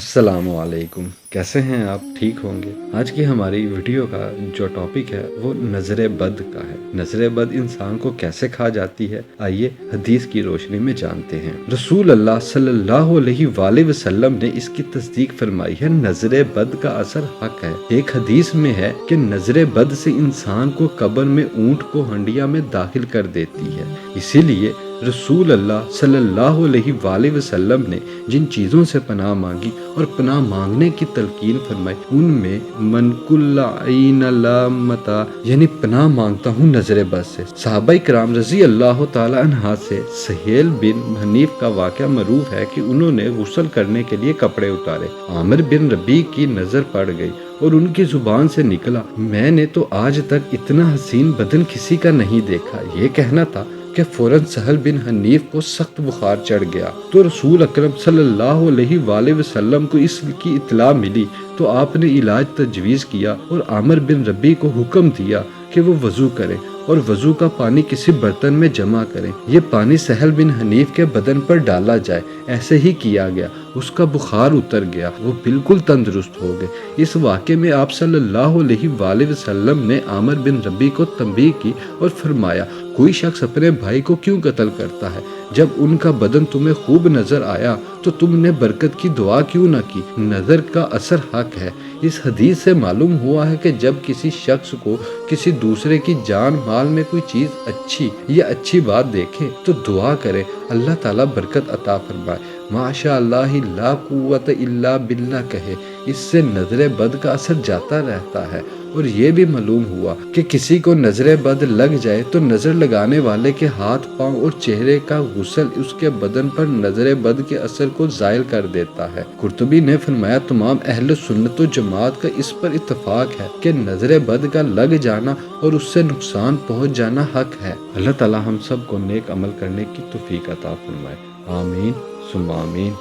السلام علیکم، کیسے ہیں آپ؟ ٹھیک ہوں گے؟ آج کی ہماری ویڈیو کا جو ٹاپک ہے وہ نظر بد کا ہے۔ نظر بد انسان کو کیسے کھا جاتی ہے، آئیے حدیث کی روشنی میں جانتے ہیں۔ رسول اللہ صلی اللہ علیہ وآلہ وسلم نے اس کی تصدیق فرمائی ہے، نظر بد کا اثر حق ہے۔ ایک حدیث میں ہے کہ نظر بد سے انسان کو قبر میں اونٹ کو ہنڈیا میں داخل کر دیتی ہے۔ اسی لیے رسول اللہ صلی اللہ علیہ وآلہ وسلم نے جن چیزوں سے پناہ مانگی اور پناہ مانگنے کی تلقین فرمائی ان میں من کل عین لامتا، یعنی پناہ مانگتا ہوں نظر بد سے۔ صحابہ کرام رضی اللہ تعالی عنہ سے سہیل بن حنیف کا واقعہ معروف ہے کہ انہوں نے غسل کرنے کے لیے کپڑے اتارے۔ عامر بن ربیع کی نظر پڑ گئی اور ان کی زبان سے نکلا، میں نے تو آج تک اتنا حسین بدن کسی کا نہیں دیکھا۔ یہ کہنا تھا کہ فوراً سہل بن حنیف کو سخت بخار چڑھ گیا تو رسول اکرم صلی اللہ علیہ وآلہ وسلم کو اس کی اطلاع ملی تو آپ نے علاج تجویز کیا اور عامر بن ربیع کو حکم دیا کہ وہ وضو کرے اور وضو کا پانی کسی برتن میں جمع کریں۔ یہ پانی سہل بن حنیف کے بدن پر ڈالا جائے۔ ایسے ہی کیا گیا، اس کا بخار اتر گیا، وہ بالکل تندرست ہو گئے۔ اس واقعے میں آپ صلی اللہ علیہ وآلہ وسلم نے عامر بن ربیع کو تنبیہ کی اور فرمایا، کوئی شخص اپنے بھائی کو کیوں قتل کرتا ہے؟ جب ان کا بدن تمہیں خوب نظر آیا تو تم نے برکت کی دعا کیوں نہ کی؟ نظر کا اثر حق ہے۔ اس حدیث سے معلوم ہوا ہے کہ جب کسی شخص کو کسی دوسرے کی جان مال میں کوئی چیز اچھی بات دیکھے تو دعا کرے، اللہ تعالیٰ برکت عطا فرمائے، ماشاء اللہ لا قوت الا باللہ کہے، اس سے نظر بد کا اثر جاتا رہتا ہے۔ اور یہ بھی معلوم ہوا کہ کسی کو نظر بد لگ جائے تو نظر لگانے والے کے ہاتھ پاؤں اور چہرے کا غسل اس کے بدن پر نظر بد کے اثر کو زائل کر دیتا ہے۔ قرطبی نے فرمایا، تمام اہل سنت و جماعت کا اس پر اتفاق ہے کہ نظر بد کا لگ جانا اور اس سے نقصان پہنچ جانا حق ہے۔ اللہ تعالی ہم سب کو نیک عمل کرنے کی توفیق عطا فرمائے، آمین ثم آمین۔